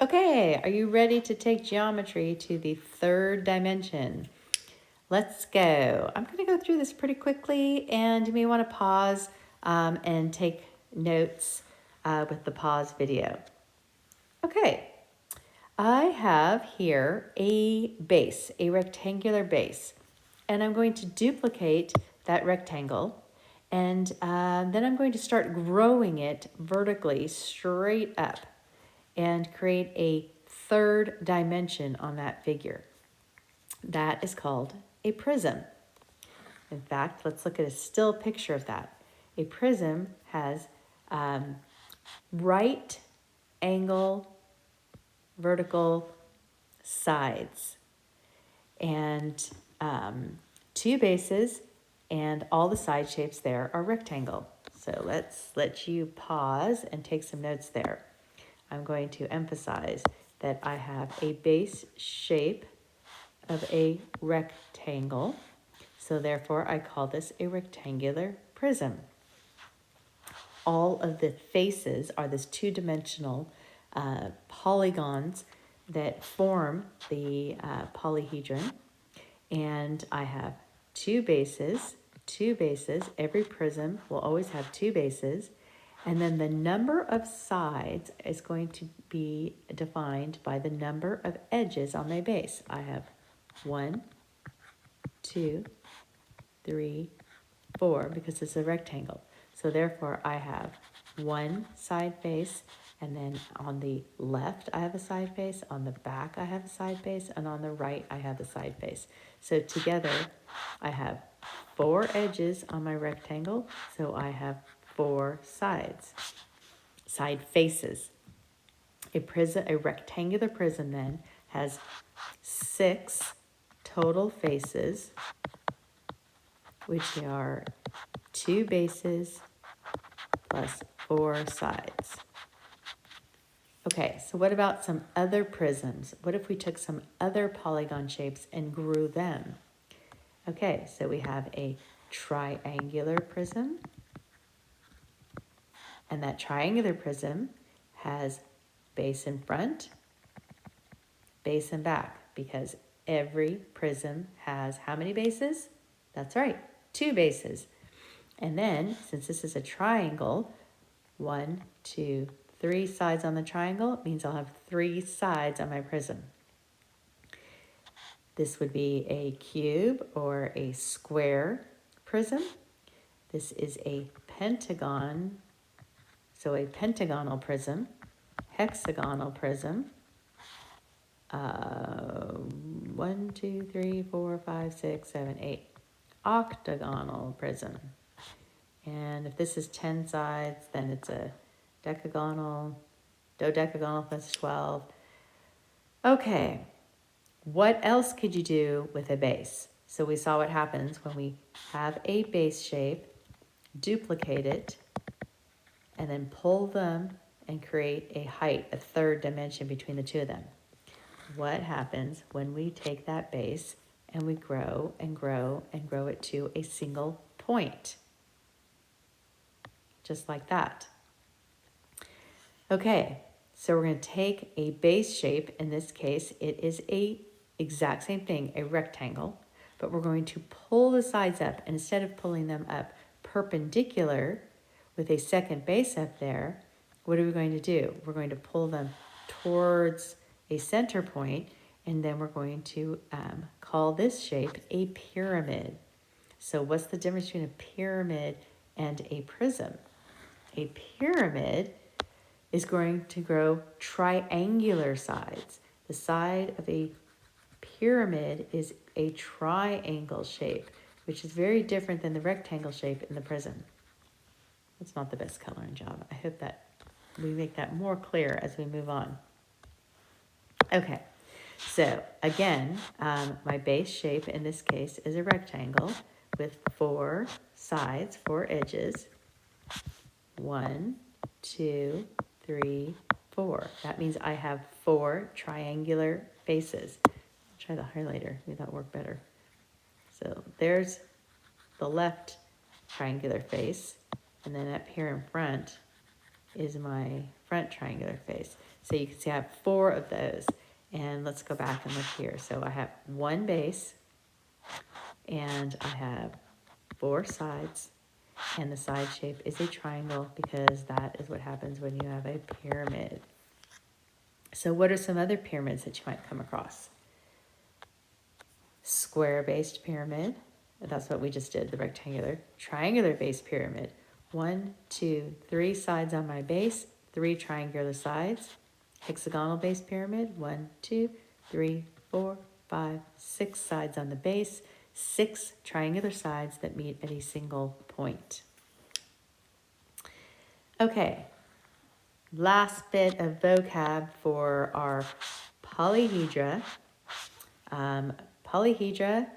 Okay, are you ready to take geometry to the third dimension? Let's go. I'm going to go through this pretty quickly, and you may want to pause and take notes with the pause video. Okay, I have here a base, a rectangular base, and I'm going to duplicate that rectangle, and then I'm going to start growing it vertically straight up and create a third dimension on that figure. That is called a prism. In fact, let's look at a still picture of that. A prism has right angle vertical sides and two bases, and all the side shapes there are rectangle. So let's let you pause and take some notes there. I'm going to emphasize that I have a base shape of a rectangle. So therefore, I call this a rectangular prism. All of the faces are this two-dimensional polygons that form the polyhedron. And I have two bases. Every prism will always have two bases. And then the number of sides is going to be defined by the number of edges on my base. I have 1, 2, 3, 4, because it's a rectangle. So therefore I have one side face, and then on the left I have a side face, on the back I have a side face, and on the right I have the side face. So together I have 4 edges on my rectangle, so I have 4 side faces. A rectangular prism then has 6 total faces, which are 2 bases plus 4 sides. Okay, so what about some other prisms? What if we took some other polygon shapes and grew them? Okay, so we have a triangular prism, and that triangular prism has base in front, base in back, because every prism has how many bases? That's right, 2 bases. And then, since this is a triangle, 1, 2, 3 sides on the triangle, it means I'll have 3 sides on my prism. This would be a cube or a square prism. This is a pentagon, so a pentagonal prism, hexagonal prism, 1, 2, 3, 4, 5, 6, 7, 8, octagonal prism. And if this is 10 sides, then it's a decagonal, dodecagonal, that's 12. Okay, what else could you do with a base? So we saw what happens when we have a base shape, duplicate it, and then pull them and create a height, a third dimension between the two of them. What happens when we take that base and we grow and grow and grow it to a single point? Just like that. Okay, so we're going to take a base shape. In this case, it is a exact same thing, a rectangle, but we're going to pull the sides up. And instead of pulling them up perpendicular with a second base up there, what are we going to do? We're going to pull them towards a center point, and then we're going to call this shape a pyramid. So what's the difference between a pyramid and a prism? A pyramid is going to grow triangular sides. The side of a pyramid is a triangle shape, which is very different than the rectangle shape in the prism. It's not the best coloring job. I hope that we make that more clear as we move on. Okay, so again, my base shape in this case is a rectangle with 4 sides, 4 edges. 1, 2, 3, 4. That means I have 4 triangular faces. I'll try the highlighter, maybe that'll work better. So there's the left triangular face, and then up here in front is my front triangular face. So you can see I have 4 of those. And let's go back and look here. So I have one base, and I have 4 sides, and the side shape is a triangle because that is what happens when you have a pyramid. So what are some other pyramids that you might come across? Square-based pyramid. That's what we just did, the rectangular. Triangular-based pyramid. 1, 2, 3 sides on my base, 3 triangular sides. Hexagonal-based pyramid. 1, 2, 3, 4, 5, 6 sides on the base, 6 triangular sides that meet at a single point. Okay, last bit of vocab for our polyhedra. Polyhedra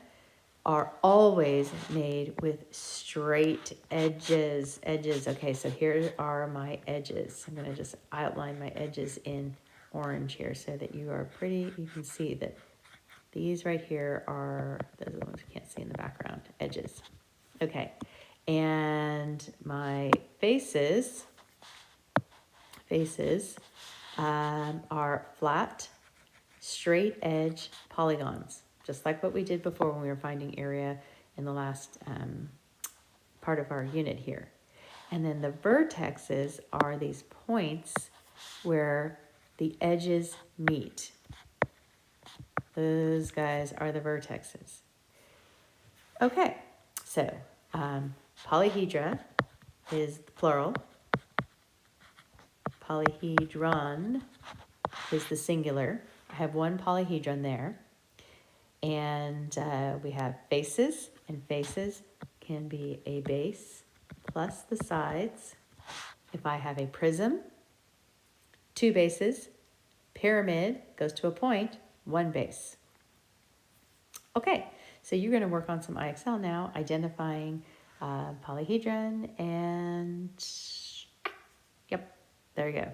are always made with straight edges. Okay, so here are my edges. I'm going to just outline my edges in orange here so that you can see that these right here are, those are the ones you can't see in the background, edges. Okay, and my faces are flat, straight edge polygons, just like what we did before when we were finding area in the last part of our unit here. And then the vertexes are these points where the edges meet. Those guys are the vertexes. Okay, so polyhedra is the plural. Polyhedron is the singular. I have one polyhedron there. And we have faces, and faces can be a base plus the sides. If I have a prism, 2 bases. Pyramid goes to a point, 1 base. Okay, so you're going to work on some IXL now, identifying polyhedron, and yep, there you go.